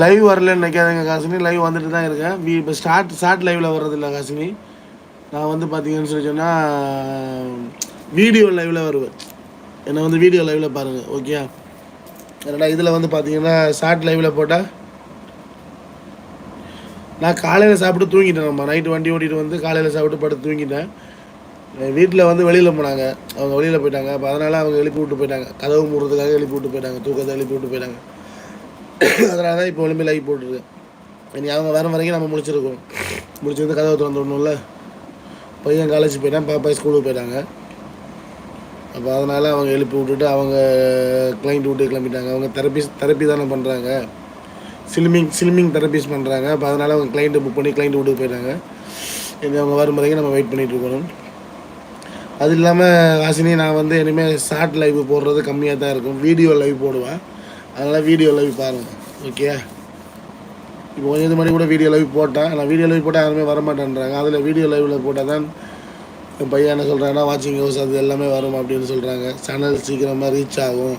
Live வரலன்னு நினைக்காதீங்க காசினி, live வந்துட்டு தான் இருக்கேன். இப்போ ஸ்டார்ட் லைவில் வர்றதில்ல காசினி. நான் வந்து பார்த்தீங்கன்னு சொல்லி சொன்னால் வீடியோ லைவில் வருவேன். என்னை வந்து வீடியோ லைவில் பாருங்கள், ஓகே? ஏன்னா இதில் வந்து பார்த்தீங்கன்னா ஷார்ட் லைவில் போட்டால் நான் காலையில் சாப்பிட்டு தூங்கிட்டேன். நம்ம நைட்டு வண்டி ஓட்டிகிட்டு வந்து காலையில் சாப்பிட்டு படுத்து தூங்கிட்டேன். வீட்டில் வந்து வெளியில் போனாங்க, அவங்க வெளியில் போயிட்டாங்க. அப்போ அதனால் அவங்க எழுப்பி விட்டு போயிட்டாங்க, கதவு மூடுறதுக்காக எழுப்பி விட்டு போயிட்டாங்க, தூக்கத்தை எழுப்பி விட்டு போயிட்டாங்க. அதனால தான் இப்போ ஒழுங்கு லைவ் போட்டுருக்கு. இனி அவங்க வர வரைக்கும் நம்ம முடிச்சிருக்கோம். முடிச்சிருந்து கதவை திறந்து விடணும்ல. பையன் காலேஜ் போயிட்டான், பாப்பா ஸ்கூலுக்கு போயிட்டாங்க. அப்போ அதனால் அவங்க எழுப்பி விட்டுட்டு அவங்க கிளைண்ட் விட்டு கிளம்பிட்டாங்க. அவங்க தெரப்பி தானே பண்ணுறாங்க, ஸ்லிமிங் தெரப்பிஸ் பண்ணுறாங்க. அப்போ அதனால் அவங்க கிளைண்ட்டு புக் பண்ணி கிளைண்ட் விட்டு போயிட்டாங்க. இனி அவங்க வரும் வரைக்கும் நம்ம வெயிட் பண்ணிகிட்டு இருக்கணும். அது இல்லாமல் வாசினி, நான் வந்து இனிமேல் ஷார்ட் லைவ் போடுறது கம்மியாக தான் இருக்கும், வீடியோ லைவ் போடுவேன். அதனால் வீடியோ லைவ் பாருங்கள், ஓகே? இப்போ கொஞ்சம் இது மாதிரி கூட வீடியோ லைவ் போட்டேன். ஆனால் வீடியோ லைவ் போட்டால் யாருமே வரமாட்டேன்றாங்க. அதில் வீடியோ லைவில் போட்டால் தான் என் பையன் என்ன சொல்கிறாங்கன்னா வாட்சிங் ஹவுஸ் அது எல்லாமே வரும் அப்படின்னு சொல்கிறாங்க. சேனல் சீக்கிரமாக ரீச் ஆகும்,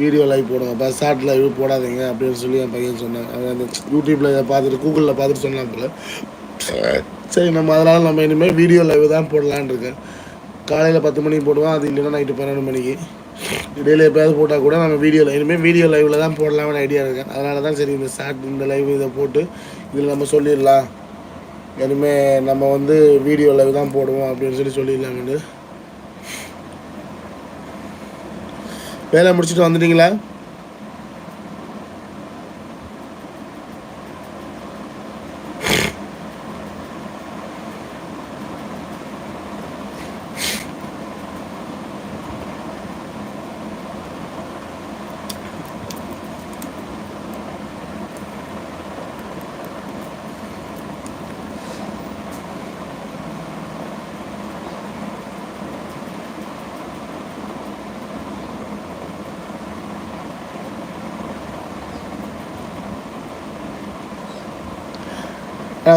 வீடியோ லைவ் போடுங்க, இப்போ ஷார்ட் லைவ் போடாதீங்க அப்படின்னு சொல்லி என் பையன் சொன்னாங்க. அவன் அந்த யூடியூப்பில் இதை பார்த்துட்டு கூகுளில் பார்த்துட்டு சொன்னான் போல. சரி, அதனால் நம்ம இனிமேல் வீடியோ லைவ் தான் போடலான்னு இருக்கேன். காலையில் 10 மணிக்கு போடுவோம், அது இல்லைன்னா நைட்டு 12 மணிக்கு. இடையில எப்போயாவது போட்டால் கூட நம்ம இனிமேல் வீடியோ லைவில் தான் போடலாம்னு ஐடியா இருக்கேன். அதனால தான் சரி இந்த லைவ் இதை போட்டு இதில் நம்ம சொல்லிடலாம், இனிமேல் நம்ம வந்து வீடியோ லைவ் தான் போடுவோம் அப்படின்னு சொல்லிடலாம்னு. வேலை முடிச்சுட்டு வந்துட்டீங்களா?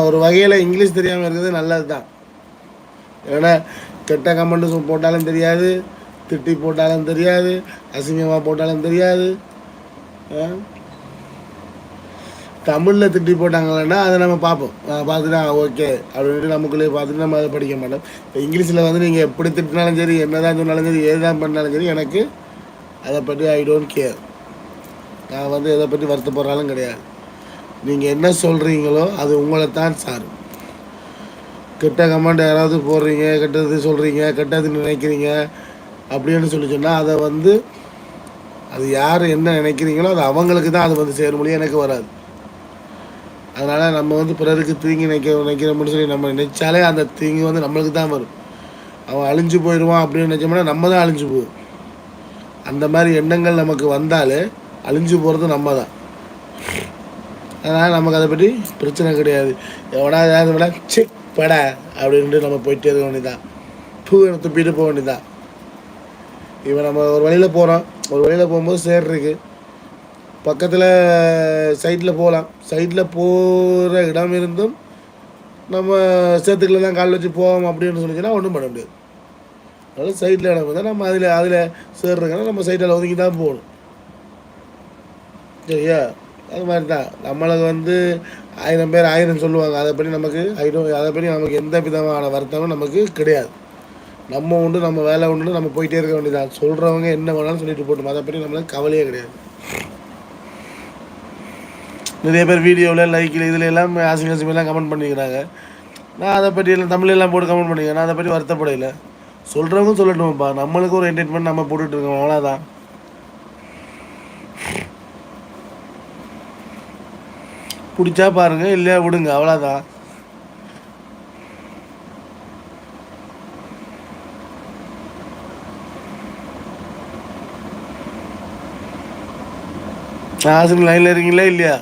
ஒரு வகையில் இங்கிலீஷ் தெரியாமல் இருக்கிறது நல்லது தான். ஏன்னா கெட்ட கமெண்ட்டு போட்டாலும் தெரியாது, திட்டி போட்டாலும் தெரியாது, அசிங்கமாக போட்டாலும் தெரியாது. தமிழில் திட்டி போட்டாங்கன்னா அதை நம்ம பார்ப்போம், பார்த்துட்டா ஓகே அப்படின்ட்டு நமக்குள்ளேயே பார்த்துட்டு நம்ம அதை படிக்க மாட்டோம். இப்போ இங்கிலீஷில் வந்து நீங்கள் எப்படி திட்டினாலும் சரி, என்ன தான் சொன்னாலும் சரி, எது தான் பண்ணாலும் சரி, எனக்கு அதை பற்றி ஐ டோன்ட் கேர். நான் வந்து எதை பற்றி வருத்தப்படுறாலும் கிடையாது. நீங்கள் என்ன சொல்கிறீங்களோ அது உங்களை தான் சாரும். கெட்ட கமெண்ட் யாராவது போடுறீங்க, கெட்டது சொல்கிறீங்க, கெட்டது நினைக்கிறீங்க அப்படின்னு சொல்லி சொன்னால் அதை வந்து அது யார் என்ன நினைக்கிறீங்களோ அது அவங்களுக்கு தான் அது வந்து சேர முடியும், எனக்கு வராது. அதனால் நம்ம வந்து பிறருக்கு தீங்கி நினைக்கிறோம்னு சொல்லி நம்ம நினைச்சாலே அந்த தீங்கு வந்து நம்மளுக்கு தான் வரும். அவன் அழிஞ்சு போயிடுவான் அப்படின்னு நினச்சோம்னா நம்ம தான் அழிஞ்சு போவோம். அந்த மாதிரி எண்ணங்கள் நமக்கு வந்தாலே அழிஞ்சு போகிறது நம்ம தான். அதனால் நமக்கு அதை பற்றி பிரச்சனை கிடையாது. எவனா ஏதாவது விட செக் பட அப்படின்ட்டு நம்ம போயிட்டே இருக்க வேண்டியதான், பூவை துப்பிட்டு போக வேண்டியதான். இப்போ நம்ம ஒரு வழியில் போகிறோம், ஒரு வழியில் போகும்போது சேர் இருக்குது, பக்கத்தில் சைட்டில் போகலாம். சைட்டில் போகிற இடம் இருந்தும் நம்ம சேத்துக்களை தான் கால் வச்சு போவோம் அப்படின்னு சொல்லிச்சுன்னா ஒன்றும் பண்ண முடியாது. அதனால் சைட்டில் இடம் இருந்தால் நம்ம அதில் சேர் இருக்குன்னா நம்ம சைட்டில் ஒதுக்கி தான் போகணும், சரியா? அது மாதிரி தான் நம்மளுக்கு வந்து 1000 பேர் 1000 சொல்லுவாங்க, அதை பற்றி நமக்கு எந்த விதமான வருத்தமும் நமக்கு கிடையாது. நம்ம உண்டு, நம்ம வேலை உண்டு, நம்ம போயிட்டே இருக்க வேண்டியதான். சொல்கிறவங்க என்ன வேணாலும் சொல்லிட்டு போட்டோம், அதை பற்றி நம்மளுக்கு கவலையே கிடையாது. நிறைய பேர் வீடியோவில் லைக்கில் இதில் எல்லாம் அசிங்கெல்லாம் கமெண்ட் பண்ணிக்கிறாங்க. நான் அதை பற்றி எல்லாம் தமிழெல்லாம் போட்டு கமெண்ட் பண்ணிக்கிறேன். நான் அதை பற்றி வருத்தப்படையில. சொல்கிறவங்க சொல்லட்டும்ப்பா, நம்மளுக்கு ஒரு என்டர்டைன்மெண்ட் நம்ம போட்டுட்ருக்கோம், அவ்வளோதான். பிடிச்சா பாருங்கள், இல்லையா விடுங்க, அவ்வளோதான். ஆசிரியர் லைனில் இருக்கீங்களா இல்லையா?